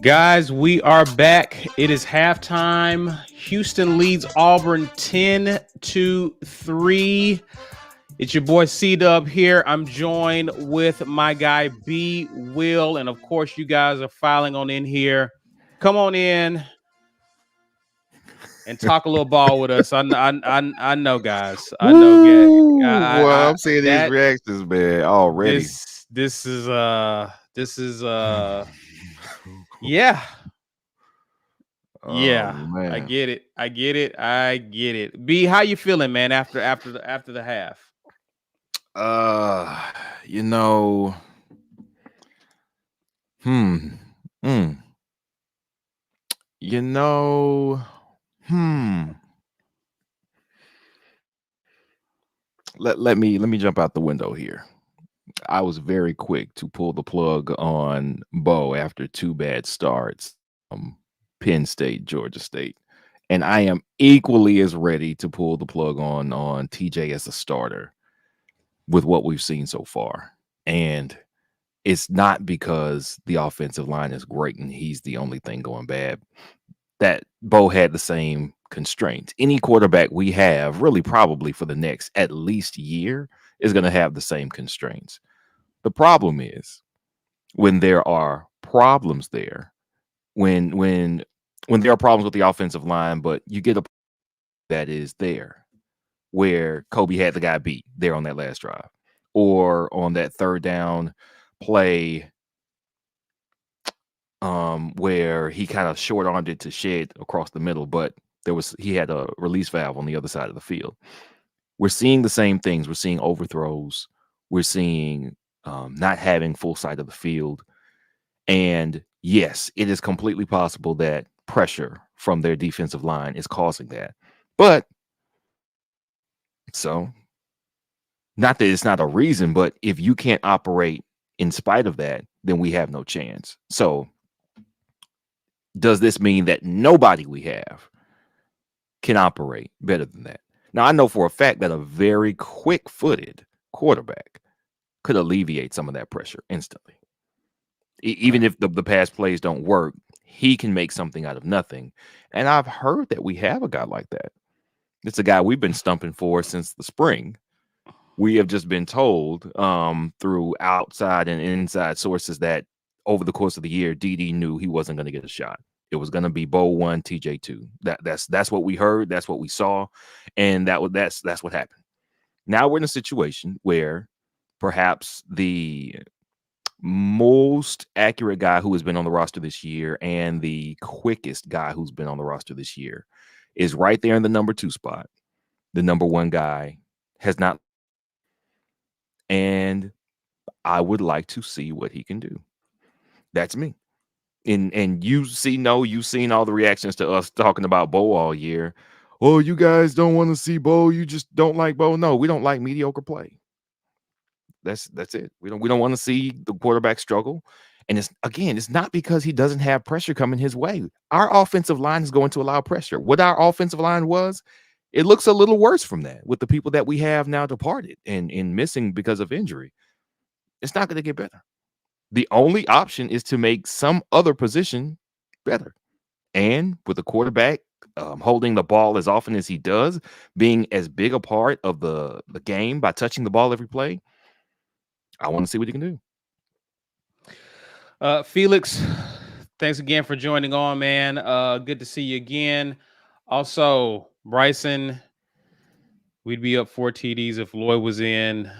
Guys, we are back. It is halftime. Houston leads Auburn 10-3. It's your boy C-Dub here. I'm joined with my guy B Will, and of course, you guys are filing on in here. Come on in and talk a little ball with us. I know, guys. I know, well, I'm seeing these reactions, man, already. This is yeah. Man. I get it. B, how you feeling, man, after the half? You know, let me jump out the window here. I was very quick to pull the plug on Bo after 2 bad starts, Penn State, Georgia State, and I am equally as ready to pull the plug on TJ as a starter with what we've seen so far. And it's not because the offensive line is great and he's the only thing going bad. That Bo had the same constraints. Any quarterback we have, really probably for the next at least year, is going to have the same constraints. The problem is when there are problems there, when there are problems with the offensive line, but you get a that is there where Kobe had the guy beat there on that last drive, or on that third down play where he kind of short-armed it to Shed across the middle, but he had a release valve on the other side of the field. We're seeing the same things. We're seeing overthrows. We're seeing not having full sight of the field. And yes, it is completely possible that pressure from their defensive line is causing that. But so, not that it's not a reason, but if you can't operate in spite of that, then we have no chance. So does this mean that nobody we have can operate better than that? Now, I know for a fact that a very quick-footed quarterback could alleviate some of that pressure instantly. Even if the pass plays don't work, he can make something out of nothing. And I've heard that we have a guy like that. It's a guy we've been stumping for since the spring. We have just been told through outside and inside sources that over the course of the year, DD knew he wasn't going to get a shot. It was going to be Bo 1, TJ 2. That's what we heard. That's what we saw, and that's what happened. Now we're in a situation where perhaps the most accurate guy who has been on the roster this year and the quickest guy who's been on the roster this year is right there in the number 2 spot. The number 1 guy has not, and I would like to see what he can do. That's me. And you've seen all the reactions to us talking about Bo all year. Oh, you guys don't want to see Bo. You just don't like Bo. No, we don't like mediocre play. That's it. We don't want to see the quarterback struggle. And it's not because he doesn't have pressure coming his way. Our offensive line is going to allow pressure. What our offensive line was, it looks a little worse from that with the people that we have now departed and missing because of injury. It's not going to get better. The only option is to make some other position better. And with the quarterback holding the ball as often as he does, being as big a part of the game by touching the ball every play, I want to see what he can do. Felix, thanks again for joining on, man. Good to see you again. Also, Bryson, we'd be up 4 TDs if Lloyd was in.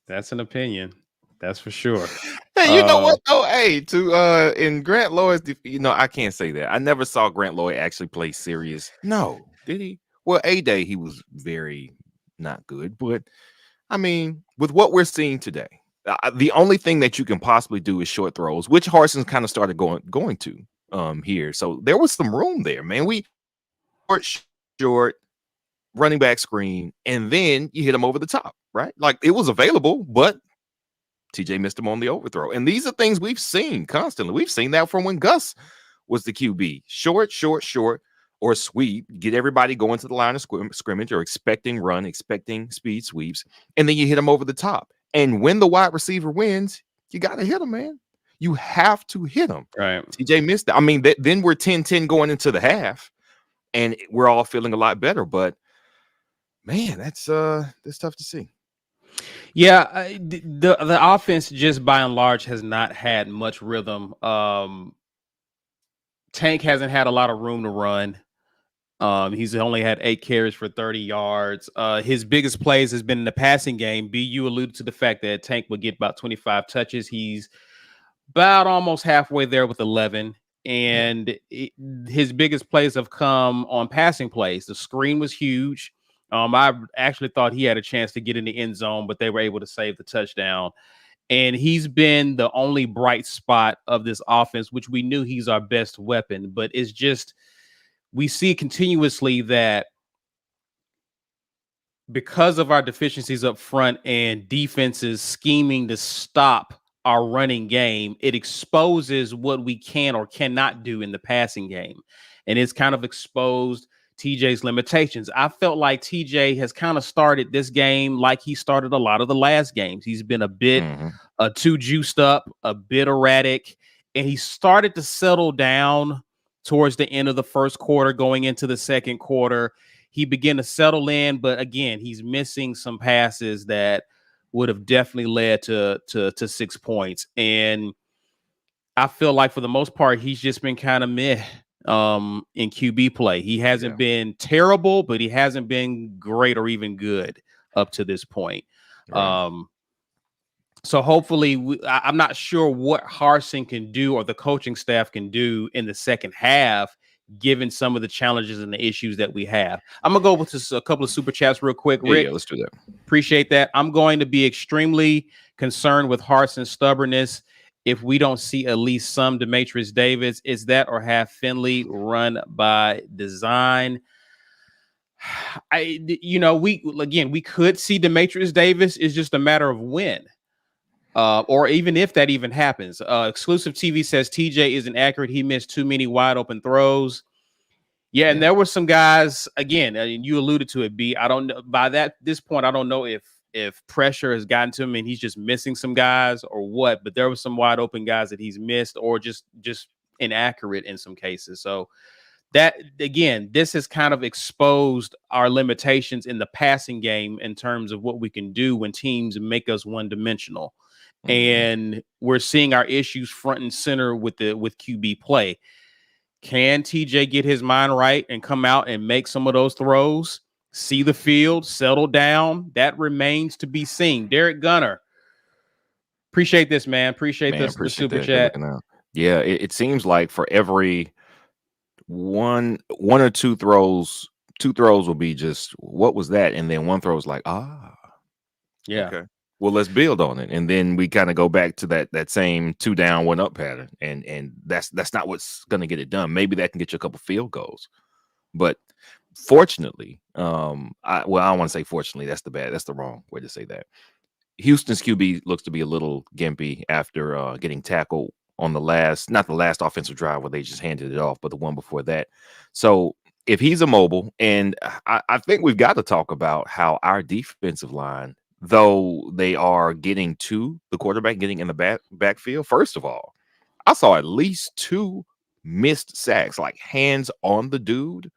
That's an opinion. That's for sure. Hey, you know what though? Hey, in Grant Lloyd's, I can't say that. I never saw Grant Lloyd actually play serious. No, did he? Well, A-Day he was very not good, but I mean, with what we're seeing today, the only thing that you can possibly do is short throws, which Harson's kind of started going to here. So there was some room there, man. We short running back screen, and then you hit him over the top, right? Like it was available, but TJ missed him on the overthrow. And these are things we've seen constantly. We've seen that from when Gus was the QB. Short, or sweep, get everybody going to the line of scrimmage or expecting run, expecting speed sweeps, and then you hit them over the top. And when the wide receiver wins, you got to hit them, man. You have to hit them. Right. TJ missed it. I mean, then we're 10-10 going into the half, and we're all feeling a lot better. But man, that's tough to see. Yeah, the offense just by and large has not had much rhythm. Tank hasn't had a lot of room to run. He's only had 8 carries for 30 yards. His biggest plays has been in the passing game. You alluded to the fact that Tank would get about 25 touches. He's about almost halfway there with 11. And his biggest plays have come on passing plays. The screen was huge. I actually thought he had a chance to get in the end zone, but they were able to save the touchdown. And he's been the only bright spot of this offense, which we knew he's our best weapon. But it's just, we see continuously that because of our deficiencies up front and defenses scheming to stop our running game, it exposes what we can or cannot do in the passing game. And it's kind of exposed TJ's limitations. I felt like TJ has kind of started this game like he started a lot of the last games. He's been a bit too juiced up, a bit erratic, and he started to settle down towards the end of the first quarter, going into the second quarter. He began to settle in, but again, he's missing some passes that would have definitely led to 6 points. And I feel like for the most part, he's just been kind of meh in QB play. He hasn't been terrible, but he hasn't been great or even good up to this point. Right. So hopefully, I'm not sure what Harsin can do or the coaching staff can do in the second half, given some of the challenges and the issues that we have. I'm going to go with a couple of super chats real quick. Rick, yeah, let's do that. Appreciate that. I'm going to be extremely concerned with Harsin's stubbornness if we don't see at least some Demetrius Davis. Is that or have Finley run by design? We could see Demetrius Davis. It's just a matter of when. Or even if that even happens. Exclusive TV says TJ isn't accurate. He missed too many wide open throws. Yeah, and there were some guys, again, and you alluded to it, B. I don't know, this point, I don't know if pressure has gotten to him and he's just missing some guys or what, but there were some wide open guys that he's missed or just inaccurate in some cases. So that, again, this has kind of exposed our limitations in the passing game in terms of what we can do when teams make us one-dimensional. And we're seeing our issues front and center with QB play. Can TJ get his mind right and come out and make some of those throws, see the field, settle down? That remains to be seen. Derek Gunner, appreciate this, man. Appreciate the super chat. Yeah, it seems like for every one or two throws will be just, what was that? And then one throw is like, yeah. Okay. Well, let's build on it, and then we kind of go back to that same 2 down, 1 up pattern, and that's not what's going to get it done. Maybe that can get you a couple field goals, but fortunately, I don't want to say fortunately. That's the wrong way to say that. Houston's QB looks to be a little gimpy after getting tackled on not the last offensive drive where they just handed it off, but the one before that. So if he's immobile, and I think we've got to talk about how our defensive line, though they are getting to the quarterback, getting in the backfield. First of all, I saw at least 2 missed sacks, like hands on the dude,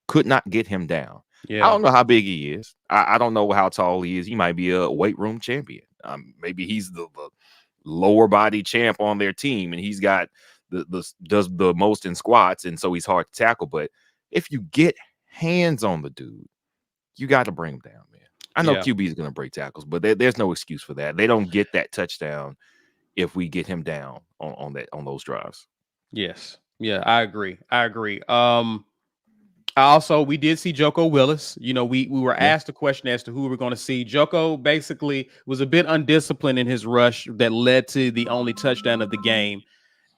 could not get him down. Yeah. I don't know how big he is. I don't know how tall he is. He might be a weight room champion. Maybe he's the lower body champ on their team, and he's got does the most in squats, and so he's hard to tackle. But if you get hands on the dude, you got to bring him down, man. I know QB is going to break tackles, but there's no excuse for that. They don't get that touchdown if we get him down on those drives. Yes. Yeah, I agree. We did see Joko Willis. We were asked a question as to who we're going to see. Joko basically was a bit undisciplined in his rush that led to the only touchdown of the game.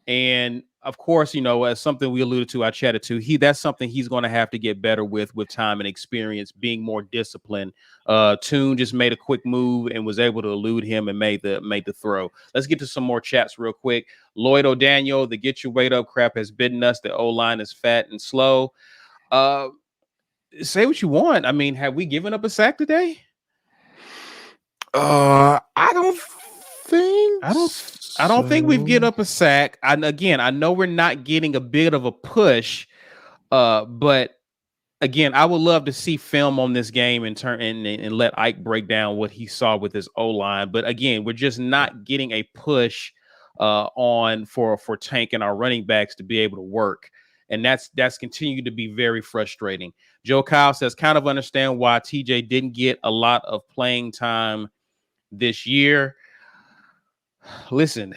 And of course, as something we alluded to, I chatted to, that's something he's going to have to get better with time and experience, being more disciplined. Toon just made a quick move and was able to elude him and made the throw. Let's get to some more chats real quick. Lloyd O'Daniel, the get your weight up crap has bitten us. The O-line is fat and slow. Say what you want. I mean, have we given up a sack today? I don't think I don't think we've given up a sack. And again, I know we're not getting a bit of a push, but again, I would love to see film on this game and let Ike break down what he saw with his O-line. But again, we're just not getting a push on for Tank and our running backs to be able to work. And that's continued to be very frustrating. Joe Kyle says, kind of understand why TJ didn't get a lot of playing time this year. Listen,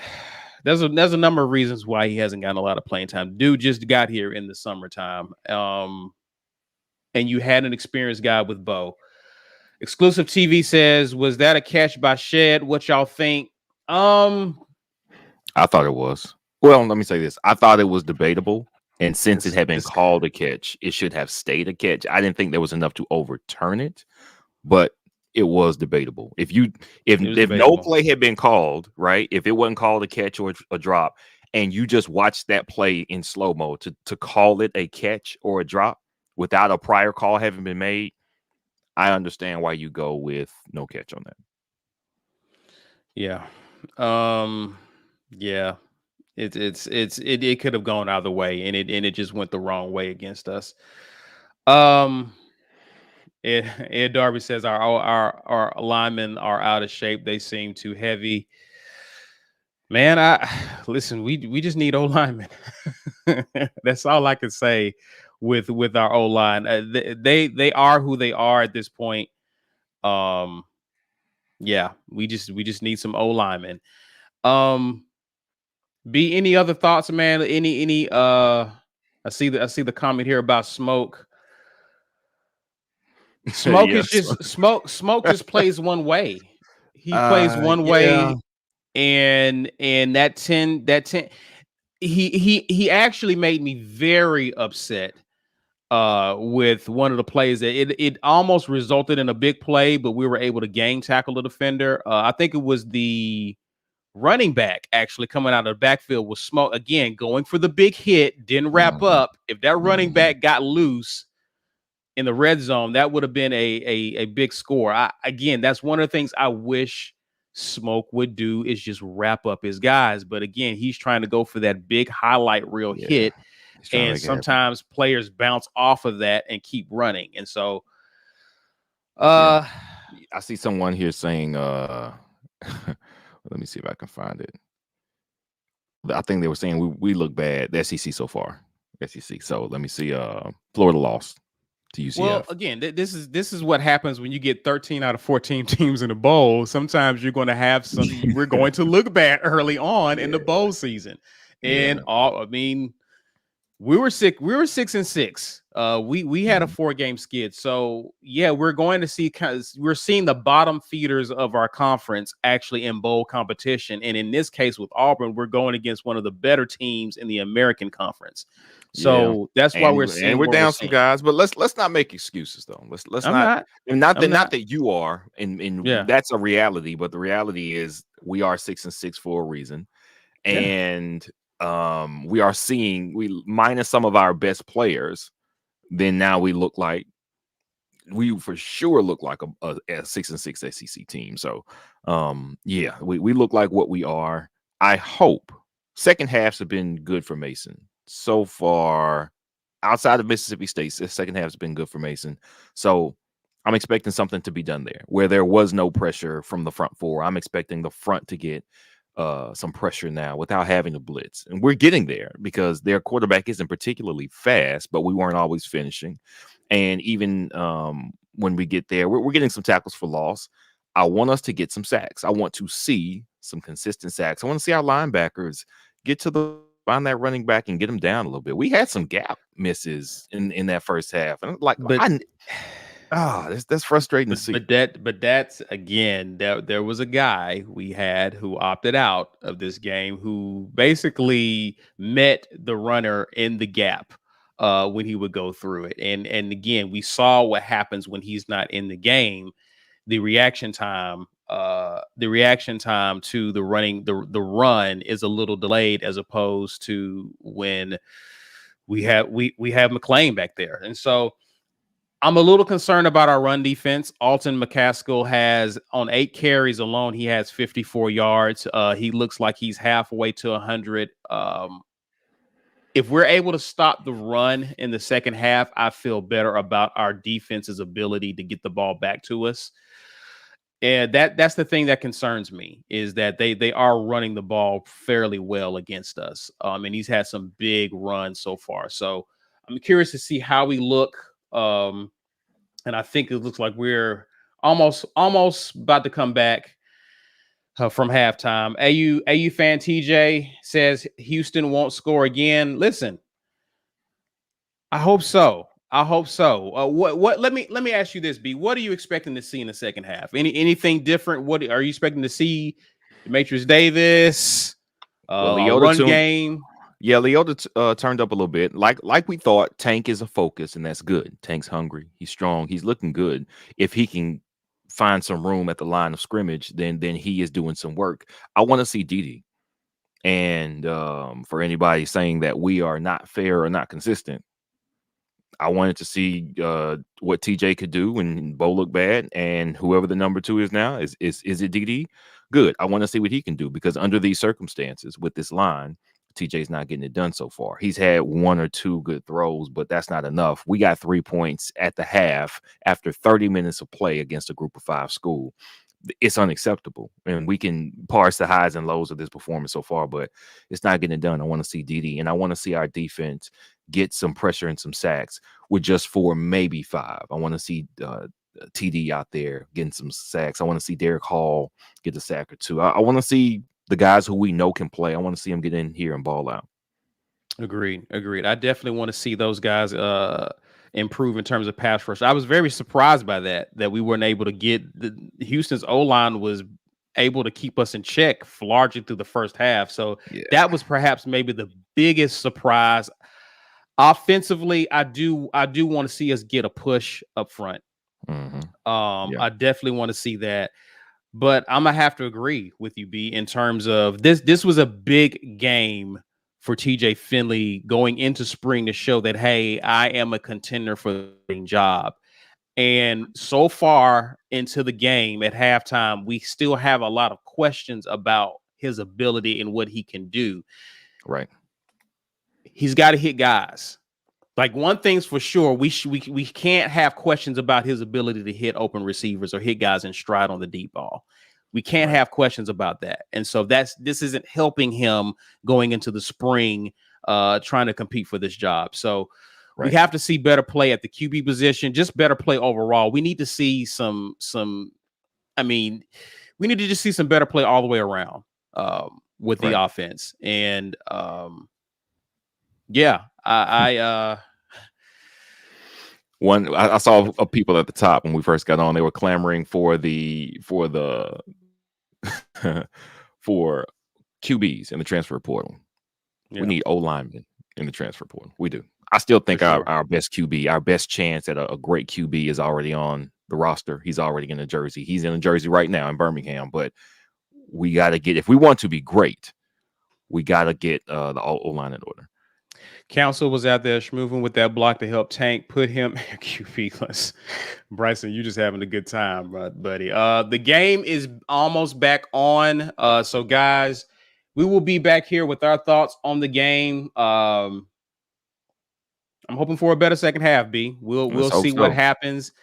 there's a number of reasons why he hasn't gotten a lot of playing time. Dude just got here in the summertime. And you had an experienced guy with Bo. Exclusive TV says, was that a catch by Shed? What y'all think? I thought it was. Well, let me say this. I thought it was debatable. And since it had been called a catch, it should have stayed a catch. I didn't think there was enough to overturn it, but it was debatable. If no play had been called, right? If it wasn't called a catch or a drop, and you just watched that play in slow-mo to call it a catch or a drop without a prior call having been made, I understand why you go with no catch on that. Yeah. Yeah. It could have gone either way, and it just went the wrong way against us. Ed Darby says our linemen are out of shape. They seem too heavy. Man, listen, we just need O linemen. That's all I can say with our O line. They are who they are at this point. Yeah, we just need some O linemen. Be any other thoughts, man? Any I see the comment here about Smoke. Smoke is just Smoke just plays one way. He plays one way, and that 10 he actually made me very upset with one of the plays that it almost resulted in a big play, but we were able to gang tackle the defender. I think it was the running back actually coming out of the backfield with Smoke again, going for the big hit, didn't wrap up. If that running back got loose in the red zone, that would have been a big score. Again, that's one of the things I wish Smoke would do is just wrap up his guys. But again, he's trying to go for that big highlight reel hit. And sometimes players bounce off of that and keep running. And so I see someone here saying let me see if I can find it. I think they were saying we look bad, the SEC so far. SEC. So let me see. Florida lost to UCF. Well, again, this is what happens when you get 13 out of 14 teams in the bowl. Sometimes you're going to have some. We're going to look bad early on in the bowl season, and I mean, we were 6-6. We had a 4-game skid. So yeah, we're going to see we're seeing the bottom feeders of our conference actually in bowl competition. And in this case with Auburn, we're going against one of the better teams in the American Conference. So that's why we're seeing we're down some guys, but let's not make excuses though. Let's not that you are, and that's a reality, but the reality is we are 6-6 for a reason. And we are seeing minus some of our best players, then now we for sure look like a 6-6 SEC team. So we look like what we are. I hope second halves have been good for Mason so far. Outside of Mississippi State, the second half has been good for Mason. So I'm expecting something to be done there where there was no pressure from the front four. I'm expecting the front to get some pressure now without having to blitz. And we're getting there because their quarterback isn't particularly fast, but we weren't always finishing. And even when we get there, we're getting some tackles for loss. I want us to get some sacks. I want to see some consistent sacks. I want to see our linebackers get to find that running back and get them down a little bit. We had some gap misses in that first half. And that's frustrating to see. But that's again, there was a guy we had who opted out of this game who basically met the runner in the gap when he would go through it. And again, we saw what happens when he's not in the game. The reaction time to the run is a little delayed as opposed to when we have McClain back there. And so I'm a little concerned about our run defense. Alton McCaskill has, on 8 carries alone, he has 54 yards. He looks like he's halfway to 100. If we're able to stop the run in the second half, I feel better about our defense's ability to get the ball back to us. And that's the thing that concerns me, is that they are running the ball fairly well against us. And he's had some big runs so far. So I'm curious to see how we look. And I think it looks like we're almost about to come back from halftime. AU fan TJ says Houston won't score again. Listen, I hope so. What? Let me ask you this, B. What are you expecting to see in the second half? Anything different? What are you expecting to see? Demetrius Davis, run game. Yeah, Leota turned up a little bit. Like we thought, Tank is a focus, and that's good. Tank's hungry. He's strong. He's looking good. If he can find some room at the line of scrimmage, then he is doing some work. I want to see Dede. And for anybody saying that we are not fair or not consistent, I wanted to see what TJ could do when Bo looked bad, and whoever the number 2 is now, is it Dede? Good. I want to see what he can do, because under these circumstances with this line, TJ's not getting it done so far. He's had 1 or 2 good throws, but that's not enough. We got 3 points at the half after 30 minutes of play against a group of 5 school. It's unacceptable. And we can parse the highs and lows of this performance so far, but it's not getting it done. I want to see Dede, and I want to see our defense get some pressure and some sacks with just 4, maybe 5. I want to see TD out there getting some sacks. I want to see Derek Hall get a sack or 2. I want to see the guys who we know can play. I want to see them get in here and ball out. Agreed. I definitely want to see those guys improve in terms of pass rush. I was very surprised by that we weren't able to get Houston's O-line was able to keep us in check largely through the first half. So that was perhaps maybe the biggest surprise. Offensively, I do want to see us get a push up front. I definitely want to see that. But I'm gonna have to agree with you, B, in terms of this was a big game for TJ Finley going into spring to show that, hey, I am a contender for the job. And so far into the game at halftime, we still have a lot of questions about his ability and what he can do. Right. He's got to hit guys. Like, one thing's for sure, we can't have questions about his ability to hit open receivers or hit guys in stride on the deep ball. We can't have questions about that. And so this isn't helping him going into the spring trying to compete for this job. So we have to see better play at the QB position, just better play overall. We need to see we need to just see some better play all the way around with the offense. And I saw people at the top when we first got on. They were clamoring for for QBs in the transfer portal. We need O linemen in the transfer portal. We do. I still think our best QB, our best chance at a great QB is already on the roster. He's already in a jersey. He's in a jersey right now in Birmingham. But we got to get, if we want to be great, we got to get the O line in order. Council was out there moving with that block to help Tank put him QB. Bryson, you just having a good time, buddy. The game is almost back on. So guys, we will be back here with our thoughts on the game. I'm hoping for a better second half, B. We'll see what happens.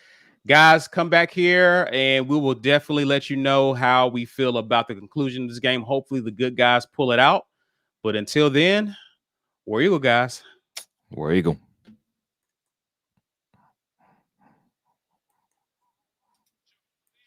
Guys, come back here and we will definitely let you know how we feel about the conclusion of this game. Hopefully the good guys pull it out. But until then, War Eagle, guys. War Eagle.